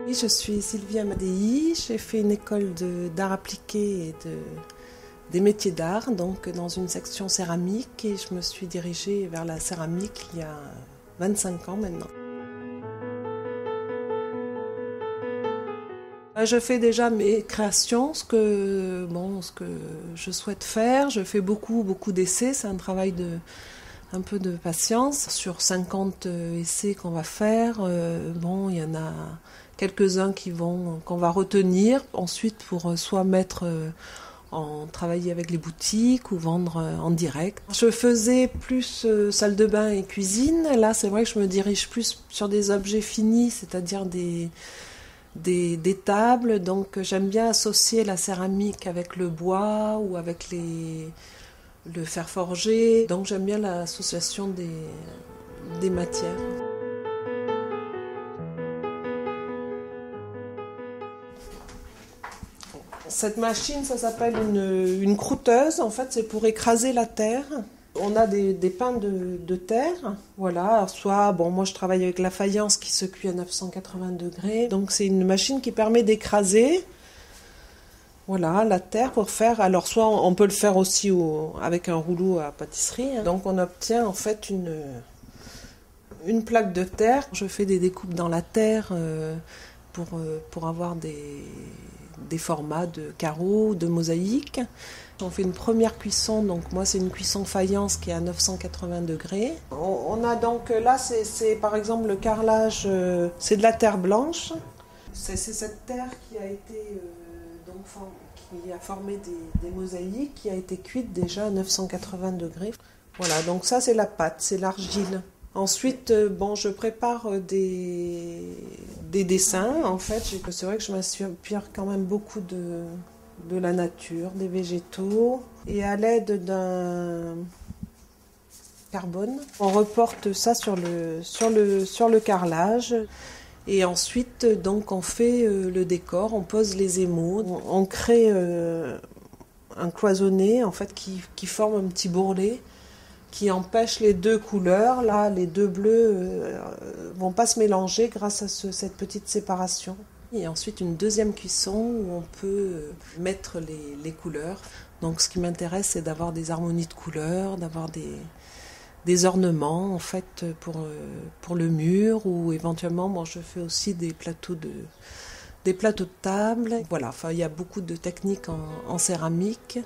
Oui, je suis Sylvie Amadei, j'ai fait une école d'art appliqué et des métiers d'art, donc dans une section céramique, et je me suis dirigée vers la céramique il y a 25 ans maintenant. Je fais déjà mes créations, ce que je souhaite faire. Je fais beaucoup d'essais, c'est un travail un peu de patience. Sur 50 essais qu'on va faire, il y en a quelques-uns qu'on va retenir ensuite pour soit mettre travailler avec les boutiques ou vendre en direct. Je faisais plus salle de bain et cuisine. Là, c'est vrai que je me dirige plus sur des objets finis, c'est-à-dire des tables. Donc, j'aime bien associer la céramique avec le bois ou avec le fer forgé. Donc, j'aime bien l'association des matières. Cette machine, ça s'appelle une croûteuse. En fait, c'est pour écraser la terre. On a des pains de terre. Voilà. Alors, moi, je travaille avec la faïence qui se cuit à 980 degrés. Donc, c'est une machine qui permet d'écraser, voilà, la terre pour faire. Alors, soit on peut le faire aussi avec un rouleau à pâtisserie. Donc, on obtient en fait une plaque de terre. Je fais des découpes dans la terre pour avoir des formats de carreaux, de mosaïques. On fait une première cuisson, donc moi c'est une cuisson faïence qui est à 980 degrés. On a donc là, c'est par exemple le carrelage, c'est de la terre blanche. C'est cette terre qui a été qui a formé des mosaïques, qui a été cuite déjà à 980 degrés. Voilà, donc ça c'est la pâte, c'est l'argile. Ensuite, je prépare des dessins. En fait, c'est vrai que je m'inspire quand même beaucoup de la nature, des végétaux. Et à l'aide d'un carbone, on reporte ça sur le carrelage. Et ensuite, donc, on fait le décor, on pose les émaux, on crée un cloisonné en fait qui forme un petit bourrelet, qui empêche les deux couleurs, là, les deux bleus vont pas se mélanger grâce à cette petite séparation. Et ensuite une deuxième cuisson où on peut mettre les couleurs. Donc ce qui m'intéresse, c'est d'avoir des harmonies de couleurs, d'avoir des ornements en fait pour le mur, ou éventuellement je fais aussi des plateaux de table. Voilà, il y a beaucoup de techniques en céramique.